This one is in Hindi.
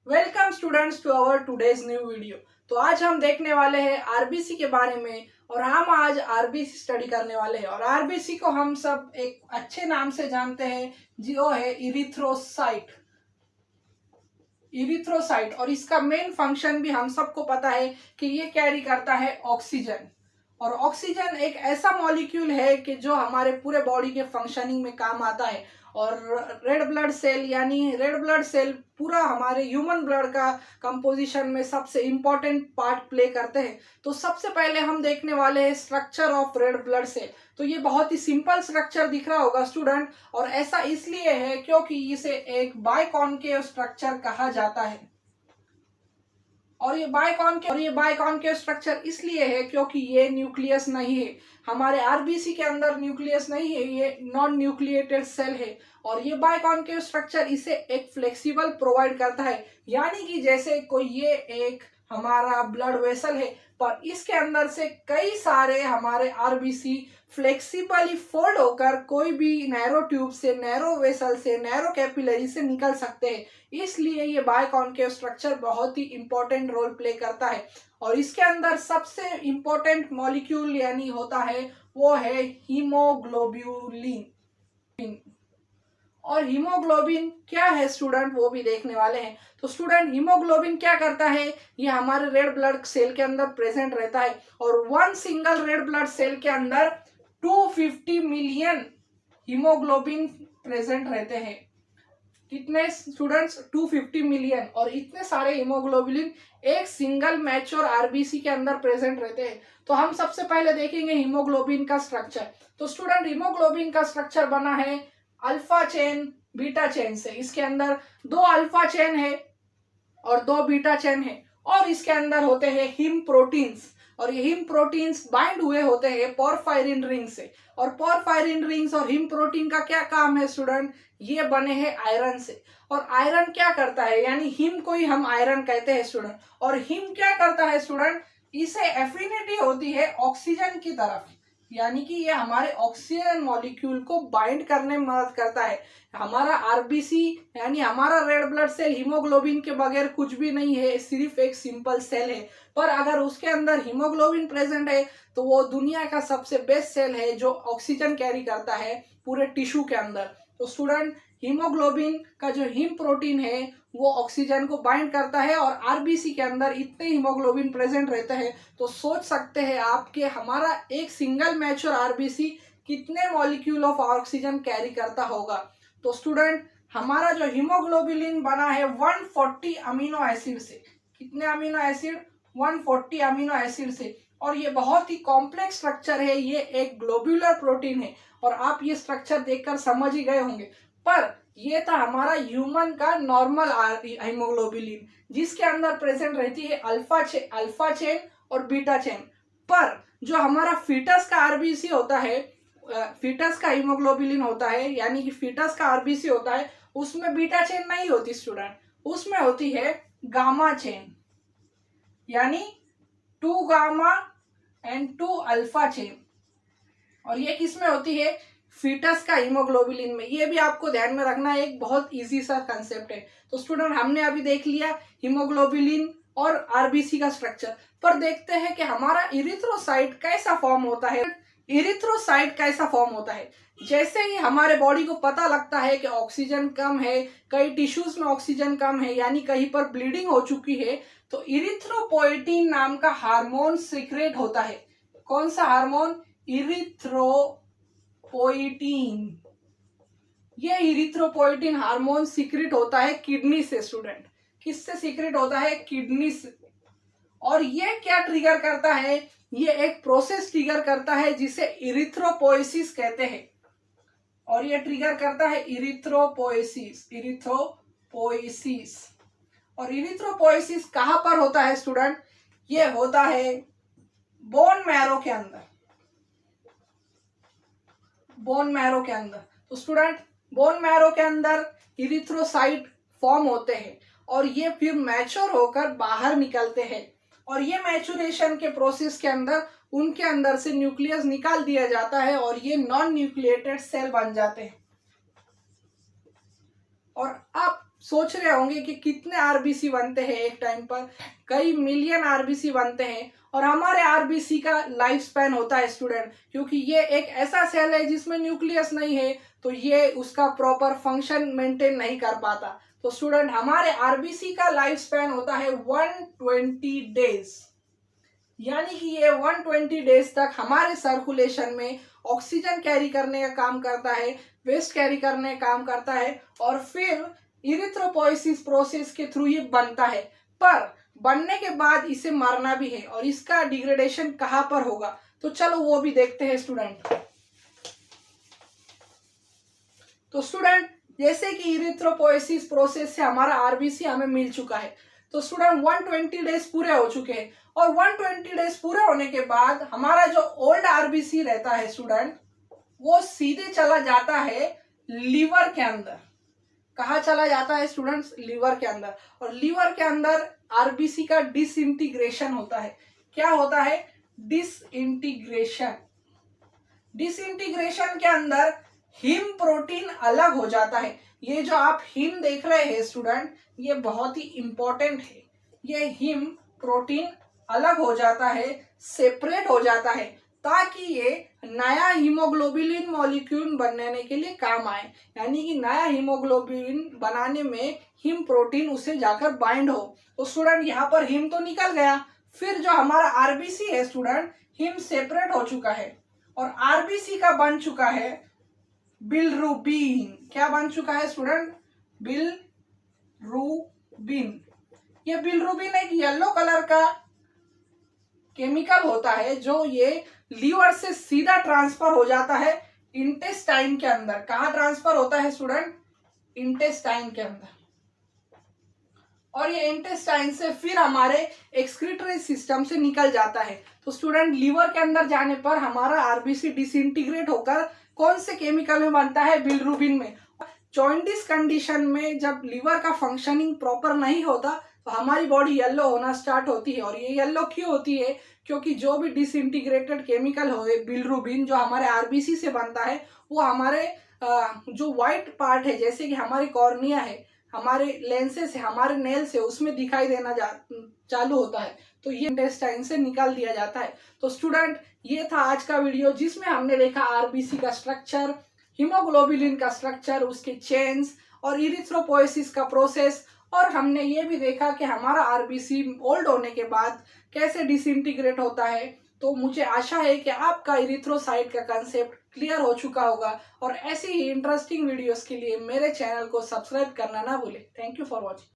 Welcome students to our today's new video. तो आज हम देखने वाले हैं आरबीसी के बारे में और हम आज आरबीसी स्टडी करने वाले हैं। और आरबीसी को हम सब एक अच्छे नाम से जानते हैं, जो है इरिथ्रोसाइट। इरिथ्रोसाइट और इसका मेन फंक्शन भी हम सबको पता है कि ये कैरी करता है ऑक्सीजन। और ऑक्सीजन एक ऐसा मॉलिक्यूल है कि जो हमारे पूरे बॉडी के फंक्शनिंग में काम आता है। और रेड ब्लड सेल यानी रेड ब्लड सेल पूरा हमारे ह्यूमन ब्लड का कंपोजिशन में सबसे इम्पोर्टेंट पार्ट प्ले करते हैं। तो सबसे पहले हम देखने वाले हैं structure of red blood cell. तो ये बहुत ही सिंपल स्ट्रक्चर दिख रहा होगा स्टूडेंट, और ऐसा इसलिए है क्योंकि इसे एक बाइकॉन्केव स्ट्रक्चर कहा जाता है। और ये बाइकॉन्केव स्ट्रक्चर इसलिए है क्योंकि ये न्यूक्लियस नहीं है। हमारे आरबीसी के अंदर न्यूक्लियस नहीं है, ये नॉन न्यूक्लिएटेड सेल है। और ये बाइकॉन्केव स्ट्रक्चर इसे एक फ्लेक्सिबल प्रोवाइड करता है, यानी कि जैसे कोई ये एक हमारा ब्लड वेसल है, पर इसके अंदर से कई सारे हमारे आरबीसी फ्लेक्सिबली फोल्ड होकर कोई भी नैरो ट्यूब से, नैरो वेसल से, नैरो कैपिलरी से निकल सकते हैं। इसलिए ये बाइकॉन्केव स्ट्रक्चर बहुत ही इंपॉर्टेंट रोल प्ले करता है। और इसके अंदर सबसे इंपॉर्टेंट मॉलिक्यूल यानी होता है वो है हीमोग्लोब्यूलिन। और हीमोग्लोबिन क्या है स्टूडेंट, वो भी देखने वाले हैं। तो स्टूडेंट, हीमोग्लोबिन क्या करता है, ये हमारे रेड ब्लड सेल के अंदर प्रेजेंट रहता है। और one single red blood cell के अंदर 250 मिलियन हीमोग्लोबिन प्रेजेंट रहते हैं। कितने स्टूडेंट्स? 250 मिलियन। और इतने सारे हीमोग्लोबिन एक सिंगल मैच्योर आरबीसी के अंदर प्रेजेंट रहते हैं। तो हम सबसे पहले देखेंगे हीमोग्लोबिन का स्ट्रक्चर। तो स्टूडेंट, हीमोग्लोबिन का स्ट्रक्चर बना है अल्फा चेन बीटा चेन से। इसके अंदर 2 अल्फा चेन है और 2 बीटा चेन है। और इसके अंदर होते हैं हिम प्रोटीन्स, और ये हिम प्रोटीन्स बाइंड हुए होते हैं पोरफायरिन रिंग से। और पोरफायरिन रिंग्स और हिम प्रोटीन का क्या काम है स्टूडेंट? ये बने हैं आयरन से। और आयरन क्या करता है, यानी हिम को ही हम आयरन कहते हैं स्टूडेंट। और हिम क्या करता है स्टूडेंट? इसे एफिनिटी होती है ऑक्सीजन की तरफ, यानी कि ये हमारे ऑक्सीजन मॉलिक्यूल को बाइंड करने में मदद करता है। हमारा आरबीसी यानी हमारा रेड ब्लड सेल हीमोग्लोबिन के बगैर कुछ भी नहीं है, सिर्फ एक सिंपल सेल है। पर अगर उसके अंदर हीमोग्लोबिन प्रेजेंट है तो वो दुनिया का सबसे बेस्ट सेल है जो ऑक्सीजन कैरी करता है पूरे टिश्यू के अंदर। तो स्टूडेंट, हीमोग्लोबिन का जो हिम प्रोटीन है वो ऑक्सीजन को बाइंड करता है। और आरबीसी के अंदर इतने हीमोग्लोबिन प्रेजेंट रहते हैं, तो सोच सकते हैं आप कि हमारा एक सिंगल मैच्योर आरबीसी कितने मॉलिक्यूल ऑफ ऑक्सीजन कैरी करता होगा। तो स्टूडेंट, हमारा जो हीमोग्लोबिन बना है 140 अमीनो एसिड से। कितने अमीनो एसिड? 140 अमीनो एसिड से। और ये बहुत ही कॉम्प्लेक्स स्ट्रक्चर है, ये एक ग्लोब्यूलर प्रोटीन है। और आप ये स्ट्रक्चर देखकर समझ ही गए होंगे। पर ये था हमारा ह्यूमन का नॉर्मल हीमोग्लोबिन, जिसके अंदर प्रेजेंट रहती है अल्फा चेन और बीटा चेन। पर जो हमारा फीटस का आरबीसी होता है, फीटस का हीमोग्लोबिन होता है, यानी कि फीटस का आरबीसी होता है, उसमें बीटा चेन नहीं होती स्टूडेंट, उसमें होती है गामा चेन, यानी 2 गामा एंड 2 अल्फा चेन। और ये किस में होती है? फीटस का हीमोग्लोबिन में। ये भी आपको ध्यान में रखना है, एक बहुत इजी सा कंसेप्ट है। तो स्टूडेंट, हमने अभी देख लिया हीमोग्लोबिन और आरबीसी का स्ट्रक्चर। पर देखते हैं कि हमारा इरिथ्रोसाइट कैसा फॉर्म होता है। इरिथ्रोसाइट कैसा फॉर्म होता है? जैसे ही हमारे बॉडी को पता लगता है कि ऑक्सीजन कम है, कई टिश्यूज में ऑक्सीजन कम है, यानी कहीं पर ब्लीडिंग हो चुकी है, तो इरिथ्रोपोएटिन नाम का हार्मोन सीक्रेट होता है। कौन सा हार्मोन? इरिथ्रोपोएटिन। ये इरिथ्रोपोएटिन हार्मोन सीक्रेट होता है किडनी से स्टूडेंट। किससे सीक्रेट होता है? किडनी से। और ये क्या ट्रिगर करता है? ये एक प्रोसेस ट्रिगर करता है जिसे इरिथ्रोपोएसिस कहते हैं। और ये ट्रिगर करता है इरिथ्रोपोएसिस। और इरिथ्रोपोएसिस कहां पर होता है स्टूडेंट? ये होता है बोन मैरो के अंदर। बोन मैरो के अंदर। तो स्टूडेंट, बोन मैरो के अंदर इरिथ्रोसाइट फॉर्म होते हैं और ये फिर मैच्योर होकर बाहर निकलते हैं। और ये मैच्योरेशन के प्रोसेस के अंदर उनके अंदर से न्यूक्लियस निकाल दिया जाता है और ये नॉन न्यूक्लिएटेड सेल बन जाते हैं। और अब सोच रहे होंगे कि कितने आरबीसी बनते हैं एक टाइम पर, कई मिलियन आरबीसी बनते हैं। और हमारे आरबीसी का लाइफ स्पैन होता है स्टूडेंट, क्योंकि ये एक ऐसा सेल है जिसमें न्यूक्लियस नहीं है, तो ये उसका प्रॉपर फंक्शन मेंटेन नहीं कर पाता। तो स्टूडेंट हमारे आरबीसी का लाइफ स्पैन होता है 120 डेज, यानी कि ये 120 डेज तक हमारे सर्कुलेशन में ऑक्सीजन कैरी करने का काम करता है, वेस्ट कैरी करने का काम करता है, और फिर इरिथ्रोपोइसिस प्रोसेस के थ्रू ये बनता है। पर बनने के बाद इसे मरना भी है, और इसका डिग्रेडेशन कहाँ पर होगा, तो चलो वो भी देखते हैं स्टूडेंट। तो स्टूडेंट जैसे कि इरिथ्रोपोइसिस प्रोसेस से हमारा आरबीसी हमें मिल चुका है, तो स्टूडेंट 120 डेज पूरे हो चुके हैं, और 120 डेज पूरे होने के बाद हमारा जो ओल्ड आरबीसी रहता है स्टूडेंट, वो सीधे चला जाता है लीवर के अंदर। कहाँ चला जाता है स्टूडेंट्स? लीवर के अंदर। और लीवर के अंदर आरबीसी का डिसइंटीग्रेशन होता है। क्या होता है? डिसइंटीग्रेशन। डिसइंटीग्रेशन के अंदर हिम प्रोटीन अलग हो जाता है। ये जो आप हिम देख रहे हैं स्टूडेंट, ये बहुत ही इंपॉर्टेंट है। ये हिम प्रोटीन अलग हो जाता है, सेपरेट हो जाता है, ताकि ये नया हीमोग्लोबिन मॉलिक्यूल बनने के लिए काम आए। यानी कि नया हीमोग्लोबिन बनाने में हिम प्रोटीन उसे जाकर बाइंड हो। तो स्टूडेंट यहाँ पर हिम तो निकल गया, फिर जो हमारा आरबीसी है स्टूडेंट, हिम सेपरेट हो चुका है और आरबीसी का बन चुका है बिलरुबिन। क्या बन चुका है स्टूडेंट? बिलरुबिन। ये बिलरुबिन एक येलो कलर का केमिकल होता है, जो ये लीवर से सीधा ट्रांसफर हो जाता है इंटेस्टाइन के अंदर। कहाँ ट्रांसफर होता है स्टूडेंट? इंटेस्टाइन के अंदर। और ये इंटेस्टाइन से फिर हमारे एक्सक्रीटरी सिस्टम से निकल जाता है। तो स्टूडेंट लीवर के अंदर जाने पर हमारा आरबीसी डिसइंटीग्रेट होकर कौन से केमिकल में बनता है? बिलरुबिन में। जॉइंटिस कंडीशन में जब लीवर का फंक्शनिंग प्रॉपर नहीं होता तो हमारी बॉडी येलो होना स्टार्ट होती है। और ये येलो क्यों होती है? क्योंकि जो भी डिसइंटीग्रेटेड केमिकल हो बिलरुबिन जो हमारे आरबीसी से बनता है, वो हमारे जो व्हाइट पार्ट है, जैसे कि हमारी कॉर्निया है, हमारे लेंसेस है, हमारे नेल्स है, उसमें दिखाई देना चालू होता है। तो ये इंटेस्टाइन से निकाल दिया जाता है। तो स्टूडेंट ये था आज का वीडियो, जिसमें हमने देखा आरबीसी का स्ट्रक्चर, हीमोग्लोबिन का स्ट्रक्चर, उसके चेन्स और इरिथ्रोपोइसिस का प्रोसेस, और हमने ये भी देखा कि हमारा आरबीसी ओल्ड होने के बाद कैसे डिसइंटीग्रेट होता है। तो मुझे आशा है कि आपका इरिथ्रोसाइट का कंसेप्ट क्लियर हो चुका होगा, और ऐसी ही इंटरेस्टिंग वीडियोस के लिए मेरे चैनल को सब्सक्राइब करना ना भूलें। Thank you for watching.